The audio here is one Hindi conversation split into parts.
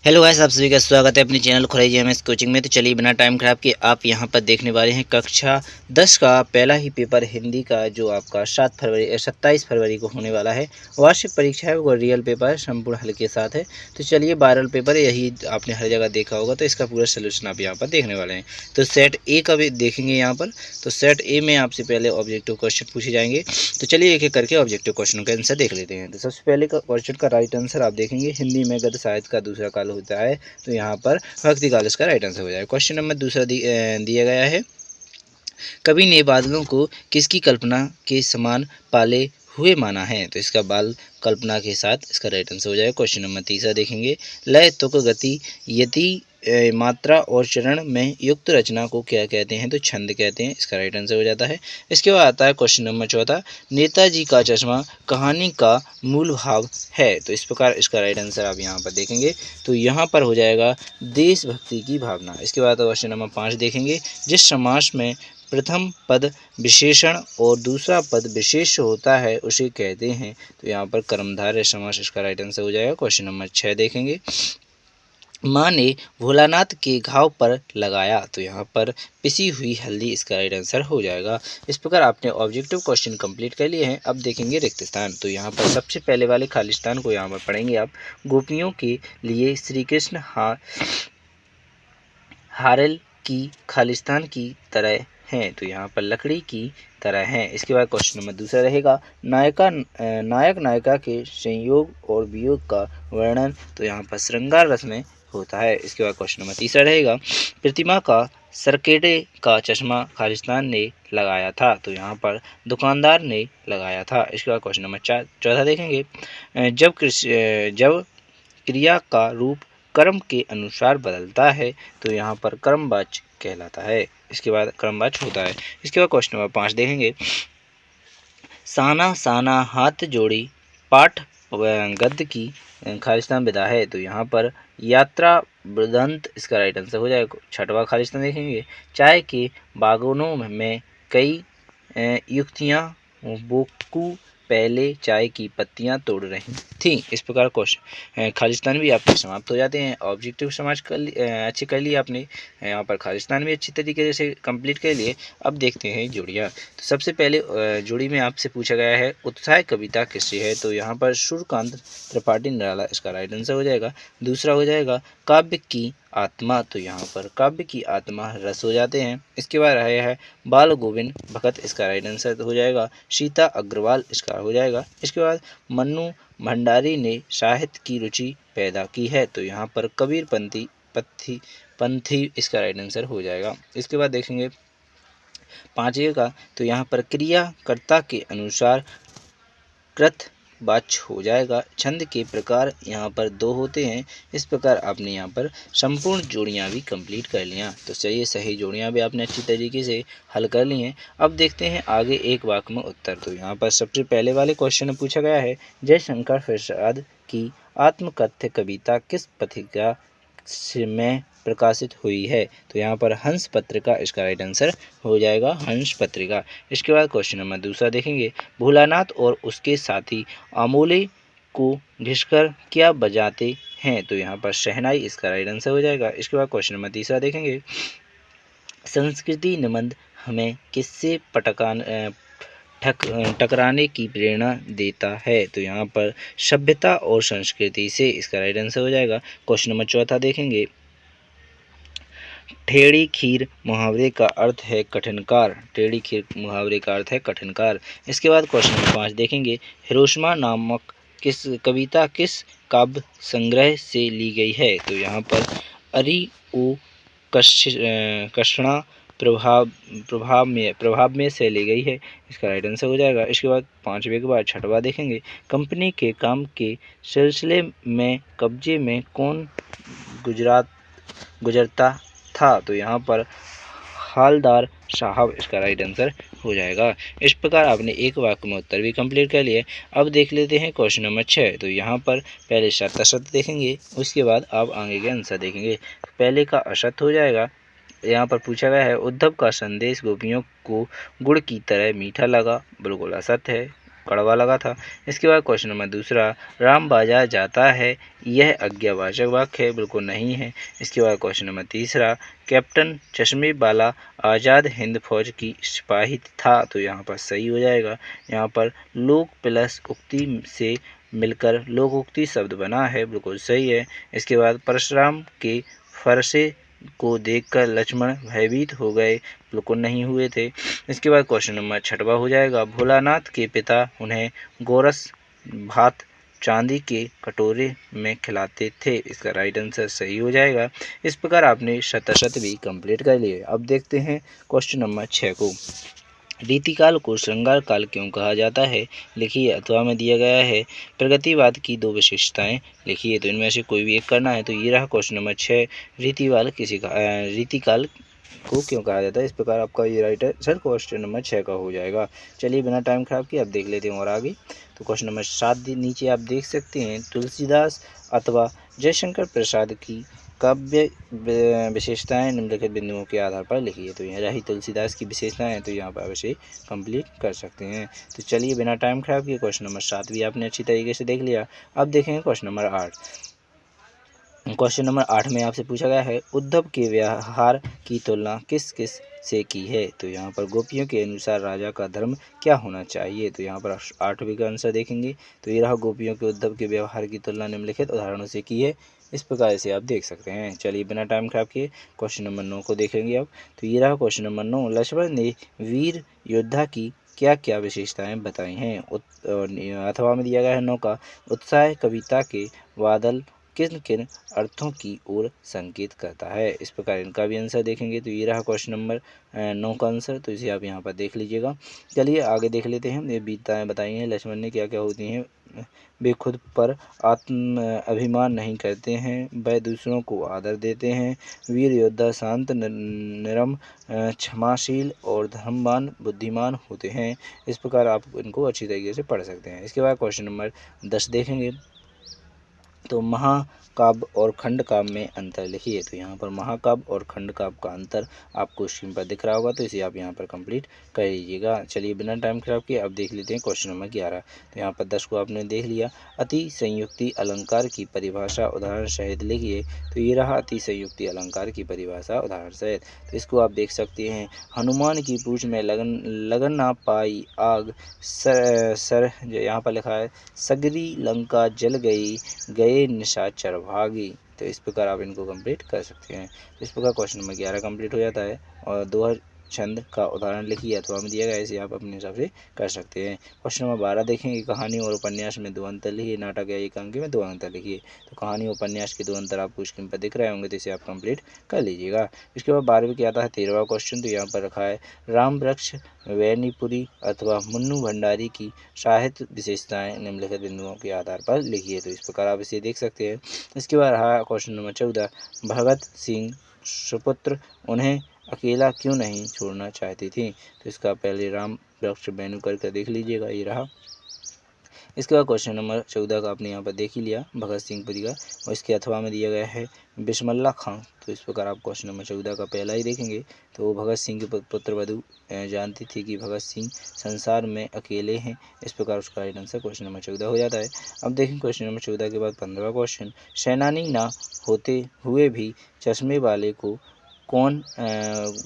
हेलो गाइस, आप सभी का स्वागत है अपने चैनल खुराई एमएस कोचिंग में। तो चलिए बिना टाइम खराब किए आप यहां पर देखने वाले हैं कक्षा 10 का पहला ही पेपर हिंदी का, जो आपका 27 फरवरी को होने वाला है। वार्षिक परीक्षा है, वो रियल पेपर है, संपूर्ण हल के साथ है। तो चलिए वायरल पेपर यही आपने हर जगह देखा होगा, तो इसका पूरा सोल्यूशन आप यहाँ पर देखने वाले हैं। तो सेट ए का भी देखेंगे यहाँ पर। तो सेट ए में आपसे पहले ऑब्जेक्टिव क्वेश्चन पूछे जाएंगे। तो चलिए एक एक करके ऑब्जेक्टिव क्वेश्चन का आंसर देख लेते हैं। तो सबसे पहले का क्वेश्चन का राइट आंसर आप देखेंगे, हिंदी में गद्य साहित्य का दूसरा काल होता है। तो यहाँ पर भक्ति काल इसका राइट आंसर हो जाएगा। क्वेश्चन नंबर दूसरा दिया गया है, कवि ने बादलों को किसकी कल्पना के समान पाले हुए माना है। तो इसका बाल कल्पना के साथ इसका राइट आंसर हो जाएगा। क्वेश्चन नंबर तीसरा देखेंगे, लय तुक गति यति मात्रा और चरण में युक्त रचना को क्या कहते हैं। तो छंद कहते हैं, इसका राइट आंसर हो जाता है। इसके बाद आता है क्वेश्चन नंबर चौथा, नेताजी का चश्मा कहानी का मूल भाव है। तो इस प्रकार इसका राइट आंसर आप यहाँ पर देखेंगे, तो यहाँ पर हो जाएगा देशभक्ति की भावना। इसके बाद क्वेश्चन नंबर 5 देखेंगे, जिस समास में प्रथम पद विशेषण और दूसरा पद विशेष होता है उसे कहते हैं। तो यहाँ पर कर्मधारय समास इसका राइट आंसर हो जाएगा। क्वेश्चन नंबर 6 देखेंगे, माँ ने भोलानाथ के घाव पर लगाया। तो यहाँ पर पिसी हुई हल्दी इसका राइट आंसर हो जाएगा। इस प्रकार आपने ऑब्जेक्टिव क्वेश्चन कंप्लीट कर लिए हैं। अब देखेंगे रिक्त स्थान। तो यहाँ पर सबसे पहले वाले खाली स्थान को यहाँ पर पढ़ेंगे आप। गोपियों के लिए श्री कृष्ण हारेल की खालिस्तान की तरह हैं। तो यहाँ पर लकड़ी की तरह हैं। इसके बाद क्वेश्चन नंबर दूसरा रहेगा, नायक नायिका के संयोग और वियोग का वर्णन। तो यहाँ पर श्रृंगार रस में होता है। इसके बाद क्वेश्चन नंबर तीसरा रहेगा, प्रतिमा का सरकेटे का चश्मा खालिस्तान ने लगाया था। तो यहाँ पर दुकानदार ने लगाया था। इसके बाद क्वेश्चन नंबर चौथा देखेंगे, जब क्रिया का रूप कर्म के अनुसार बदलता है तो यहाँ पर कर्मवाच्य कहलाता है। इसके बाद कर्मवाच्य होता है। इसके बाद क्वेश्चन नंबर 5 देखेंगे, साना साना हाथ जोड़ी पाठ गद्य की खालिस्तान विदा है। तो यहाँ पर यात्रा वृदंत इसका राइट आंसर हो जाएगा। छठवां खालिस्तान देखेंगे, चाय के बागानों में कई युक्तियाँ बोकू पहले चाय की पत्तियां तोड़ रही थी। इस प्रकार क्वेश्चन खालिस्तान भी आपके समाप्त हो जाते हैं। ऑब्जेक्टिव समाज अच्छे कर लिए आपने, यहाँ पर खालिस्तान भी अच्छी तरीके से कंप्लीट कर लिए। अब देखते हैं जोड़ियाँ। तो सबसे पहले जोड़ी में आपसे पूछा गया है, उत्साह कविता किससे है। तो यहाँ पर सूर्यकांत त्रिपाठी निराला इसका राइट आंसर हो जाएगा। दूसरा हो जाएगा काव्य की आत्मा। तो यहाँ पर काव्य की आत्मा रस हो जाते हैं। इसके बाद आया है बाल गोविंद भगत, इसका राइट आंसर हो जाएगा। सीता अग्रवाल इसका हो जाएगा। इसके बाद मन्नू भंडारी ने साहित्य की रुचि पैदा की है। तो यहाँ पर कबीर पंथी इसका राइट आंसर हो जाएगा। इसके बाद देखेंगे पांचवे का, तो यहाँ पर क्रियाकर्ता के अनुसार कृत वाच्य हो जाएगा। छंद के प्रकार यहाँ पर 2 होते हैं। इस प्रकार आपने यहाँ पर संपूर्ण जोड़ियाँ भी कंप्लीट कर लिया। तो चलिए सही जोड़ियाँ भी आपने अच्छी तरीके से हल कर ली हैं। अब देखते हैं आगे एक वाक्य में उत्तर। तो यहाँ पर सबसे पहले वाले क्वेश्चन में पूछा गया है, जयशंकर प्रसाद की आत्मकथ्य कविता किस पत्रिका में प्रकाशित हुई है। तो यहाँ पर हंस पत्रिका इसका राइट आंसर हो जाएगा, हंस पत्रिका। इसके बाद क्वेश्चन नंबर दूसरा देखेंगे, भोलानाथ और उसके साथी अमोले को घिसकर क्या बजाते हैं। तो यहाँ पर शहनाई इसका राइट आंसर हो जाएगा। इसके बाद क्वेश्चन नंबर तीसरा देखेंगे, संस्कृति निबंध हमें किससे टकराने की प्रेरणा देता है। तो यहाँ पर सभ्यता और संस्कृति से, इसका राइट आंसर हो जाएगा। क्वेश्चन नंबर चौथा देखेंगे, टेढ़ी खीर मुहावरे का अर्थ है कठिनकार। टेढ़ी खीर मुहावरे का अर्थ है कठिनकार। इसके बाद क्वेश्चन नंबर 5 देखेंगे, हिरोशिमा नामक किस कविता किस काव्य संग्रह से ली गई है। तो यहाँ पर अरि ओ कृष्णा प्रभाव में से ली गई है। इसका राइट आंसर हो जाएगा। इसके बाद पांचवे के बाद छठवा देखेंगे, कंपनी के काम के सिलसिले में कब्जे में कौन गुजरता था। तो यहाँ पर हालदार साहब इसका राइट आंसर हो जाएगा। इस प्रकार आपने एक वाक्य में उत्तर भी कंप्लीट कर लिए। अब देख लेते हैं क्वेश्चन नंबर 6। तो यहाँ पर पहले शर्त देखेंगे, उसके बाद आप आगे के आंसर देखेंगे। पहले का असत हो जाएगा। यहाँ पर पूछा गया है, उद्धव का संदेश गोपियों को गुड़ की तरह मीठा लगा। बिल्कुल असत है। कड़वा लगा था। इसके बाद क्वेश्चन नंबर दूसरा, राम बाजार जाता है, यह आज्ञावाचक वाक्य है, बिल्कुल नहीं है। इसके बाद क्वेश्चन नंबर तीसरा, कैप्टन चश्मे वाला आज़ाद हिंद फौज की सिपाही था, तो यहाँ पर सही हो जाएगा। यहाँ पर लोक प्लस उक्ति से मिलकर लोकोक्ति शब्द बना है, बिल्कुल सही है। इसके बाद परशुराम के फरसे को देखकर लक्ष्मण भयभीत हो गए, बिल्कुल नहीं हुए थे। इसके बाद क्वेश्चन नंबर छठवा हो जाएगा, भोलानाथ के पिता उन्हें गोरस भात चांदी के कटोरे में खिलाते थे, इसका राइट आंसर सही हो जाएगा। इस प्रकार आपने शतशत भी कंप्लीट कर लिए। अब देखते हैं क्वेश्चन नंबर 6 को, रीतिकाल को श्रृंगार काल क्यों कहा जाता है, लिखिए। अथवा में दिया गया है प्रगतिवाद की दो विशेषताएं, लिखिए। तो इनमें से कोई भी एक करना है। तो ये रहा क्वेश्चन नंबर 6, रीतिकाल को क्यों कहा जाता है। इस प्रकार आपका ये राइट आंसर क्वेश्चन नंबर 6 का हो जाएगा। चलिए बिना टाइम खराब किए अब देख लेते हैं और आगे। तो क्वेश्चन नंबर 7 नीचे आप देख सकते हैं, तुलसीदास अथवा जयशंकर प्रसाद की काव्य विशेषताएं निम्नलिखित बिंदुओं के आधार पर लिखिए। तो यह रही तुलसीदास की विशेषताएं, तो यहाँ पर अवश्य कंप्लीट कर सकते हैं। तो चलिए बिना टाइम खराब किए क्वेश्चन नंबर 7 भी आपने अच्छी तरीके से देख लिया। अब देखेंगे क्वेश्चन नंबर 8। क्वेश्चन नंबर 8 में आपसे पूछा गया है, उद्धव के व्यवहार की तुलना किस किस से की है। तो यहाँ पर गोपियों के अनुसार राजा का धर्म क्या होना चाहिए। तो यहाँ पर 8वीं का आंसर देखेंगे। तो ये रहा, गोपियों के उद्धव के व्यवहार की तुलना निम्नलिखित उदाहरणों से की है। इस प्रकार से आप देख सकते हैं। चलिए बिना टाइम खराब किए क्वेश्चन नंबर 9 को देखेंगे अब। तो ये रहा क्वेश्चन नंबर 9, लक्ष्मण ने वीर योद्धा की क्या क्या विशेषताएं बताई हैं। अथवा में दिया गया है 9 का, उत्साह कविता के बादल किन किन अर्थों की ओर संकेत करता है। इस प्रकार इनका भी आंसर देखेंगे। तो ये रहा क्वेश्चन नंबर 9 का आंसर, तो इसे आप यहाँ पर देख लीजिएगा। चलिए आगे देख लेते हैं। ये वीरताएं बताई हैं लक्ष्मण ने क्या क्या होती हैं। वे खुद पर आत्म अभिमान नहीं करते हैं, वह दूसरों को आदर देते हैं। वीर योद्धा शांत निरम क्षमाशील और धर्मवान बुद्धिमान होते हैं। इस प्रकार आप इनको अच्छी तरीके से पढ़ सकते हैं। इसके बाद क्वेश्चन नंबर 10 देखेंगे। तो महाकाव्य और खंड काव्य में अंतर लिखिए। तो यहाँ पर महाकाव्य और खंड काव्य का अंतर आपको स्क्रीन पर दिख रहा होगा, तो इसे आप यहाँ पर कंप्लीट कर लीजिएगा। चलिए बिना टाइम खराब किए अब देख लेते हैं क्वेश्चन नंबर 11। तो यहाँ पर 10 को आपने देख लिया। अति संयुक्ति अलंकार की परिभाषा उदाहरण सहित लिखिए। तो ये रहा अति संयुक्ति अलंकार की परिभाषा उदाहरण सहित। तो इसको आप देख सकते हैं, हनुमान की पूंछ में लगन ना पाई आग, सर जो यहाँ पर लिखा है, सगरी लंका जल गई, गए निशाचर भागी। तो इस प्रकार आप इनको कंप्लीट कर सकते हैं। इस प्रकार क्वेश्चन नंबर 11 कंप्लीट हो जाता है। और दोहर छंद का उदाहरण लिखिए, अथवा में दिया गया है, इसे आप अपने हिसाब से कर सकते हैं। क्वेश्चन नंबर 12 देखेंगे, कहानी और उपन्यास में 2 अंतर लिखिए, नाटक या एकांकी में 2 अंतर लिखिए। तो कहानी और उपन्यास के 2 अंतर आपको स्क्रीन पर दिख रहे होंगे, तो इसे आप कंप्लीट कर लीजिएगा। इसके बाद 12वीं के आता है 13वां क्वेश्चन। तो यहाँ पर रखा है, राम वृक्ष वैनीपुरी अथवा मुन्नू भंडारी की साहित्य विशेषताएं निम्नलिखित बिंदुओं के आधार पर लिखिए। तो इस प्रकार आप इसे देख सकते हैं। इसके बाद रहा क्वेश्चन नंबर 14, भगत सिंह सुपुत्र उन्हें अकेला क्यों नहीं छोड़ना चाहती थी। तो इसका पहले राम वृक्ष वैनु करके देख लीजिएगा, ये रहा। इसके बाद क्वेश्चन नंबर 14 का आपने यहाँ पर देख ही लिया, भगत सिंह पुरी का, और इसके अथवा में दिया गया है बिस्मिल्ला खां। तो इस प्रकार आप क्वेश्चन नंबर 14 का पहला ही देखेंगे। तो भगत सिंह के पुत्र वधु जानती थी कि भगत सिंह संसार में अकेले हैं। इस प्रकार उसका राइट आंसर क्वेश्चन नंबर 14 हो जाता है। अब देखें क्वेश्चन नंबर 14 के बाद 15वां क्वेश्चन, सेनानी ना होते हुए भी चश्मे वाले को कौन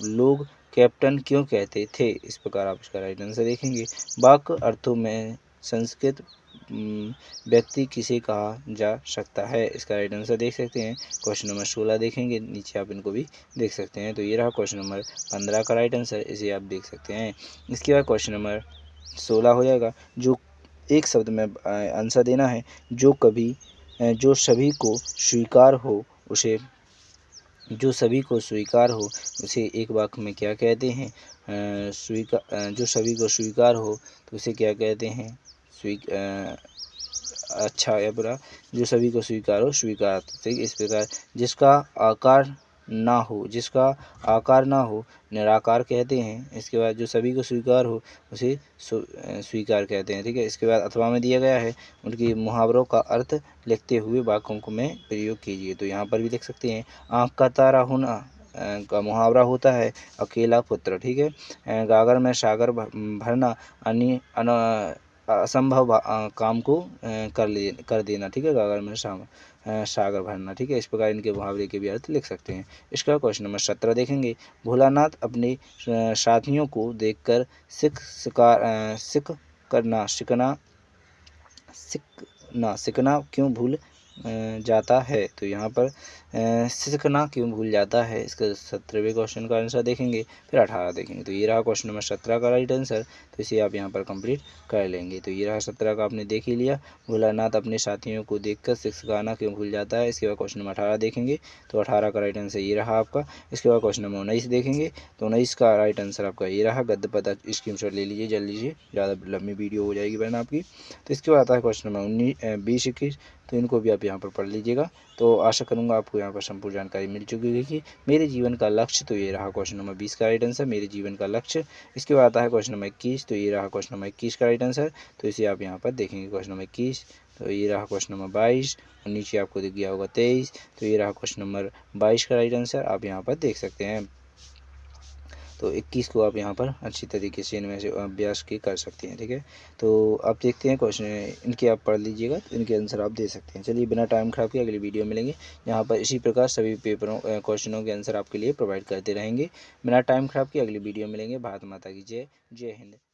लोग कैप्टन क्यों कहते थे। इस प्रकार आप इसका राइट आंसर देखेंगे। वाक्य अर्थों में संस्कृत व्यक्ति किसे कहा जा सकता है। इसका राइट आंसर देख सकते हैं। क्वेश्चन नंबर 16 देखेंगे, नीचे आप इनको भी देख सकते हैं। तो ये रहा क्वेश्चन नंबर 15 का राइट आंसर, इसे आप देख सकते हैं। इसके बाद क्वेश्चन नंबर 16 हो जाएगा, जो एक शब्द में आंसर देना है, जो सभी को स्वीकार हो उसे एक वाक्य में क्या कहते हैं। जो सभी को स्वीकार हो तो उसे क्या कहते हैं, अच्छा या बुरा, जो सभी को स्वीकार हो स्वीकार। ठीक, इस प्रकार जिसका आकार ना हो निराकार कहते हैं। इसके बाद जो सभी को स्वीकार हो उसे स्वीकार कहते हैं। ठीक है। इसके बाद अथवा में दिया गया है, उनकी मुहावरों का अर्थ लिखते हुए वाक्यों को में प्रयोग कीजिए। तो यहाँ पर भी देख सकते हैं, आँख का तारा होना का मुहावरा होता है अकेला पुत्र। ठीक है। गागर में सागर भरना असंभव काम को कर देना, ठीक है। गागर में सागर भरना, ठीक है। इस प्रकार इनके मुहावरे के भी अर्थ लिख सकते हैं। इसके बाद क्वेश्चन नंबर 17 देखेंगे। भोलानाथ अपने साथियों को देखकर सीखना क्यों भूल जाता है। तो यहाँ पर सीखना क्यों भूल जाता है, इसका 17वें क्वेश्चन का आंसर देखेंगे। फिर 18 देखेंगे। तो ये रहा क्वेश्चन नंबर 17 का राइट आंसर। तो इसे आप यहाँ पर कंप्लीट कर लेंगे। तो ये रहा 17 का, आपने देख ही लिया। भोलानाथ अपने साथियों को देखकर सिखाना क्यों भूल जाता है। इसके बाद क्वेश्चन नंबर 18 देखेंगे। तो 18 का राइट आंसर ये रहा आपका। इसके बाद क्वेश्चन नंबर 19 देखेंगे। तो 19 का राइट आंसर आपका ये रहा। गद्य पद स्क्रीनशॉट ले लीजिए, जल्दी लीजिए, ज़्यादा लंबी वीडियो हो जाएगी बहन आपकी। तो इसके बाद आता है क्वेश्चन नंबर 20, 21। तो इनको भी आप यहाँ पर पढ़ लीजिएगा। तो आशा करूँगा आपको यहाँ पर संपूर्ण जानकारी मिल चुकी होगी कि मेरे जीवन का लक्ष्य। तो ये रहा क्वेश्चन नंबर 20 का राइट आंसर, मेरे जीवन का लक्ष्य। इसके बाद आता है क्वेश्चन नंबर 21। तो ये रहा क्वेश्चन नंबर 21 का राइट आंसर। तो इसे आप यहाँ पर देखेंगे, क्वेश्चन नंबर 21। तो ये रहा क्वेश्चन नंबर 22 और नीचे आपको दिख गया होगा 23। तो ये रहा क्वेश्चन नंबर 22 का राइट आंसर, आप यहाँ पर देख सकते हैं। तो 21 को आप यहाँ पर अच्छी तरीके से इनमें से अभ्यास की कर सकते हैं, ठीक है। तो आप देखते हैं क्वेश्चन, इनके आप पढ़ लीजिएगा, तो इनके आंसर आप दे सकते हैं। चलिए बिना टाइम खराब किए अगली वीडियो मिलेंगे, यहाँ पर इसी प्रकार सभी पेपरों क्वेश्चनों के आंसर आपके लिए प्रोवाइड करते रहेंगे। बिना टाइम खराब किए अगली वीडियो मिलेंगे। भारत माता की जय। जय हिंद।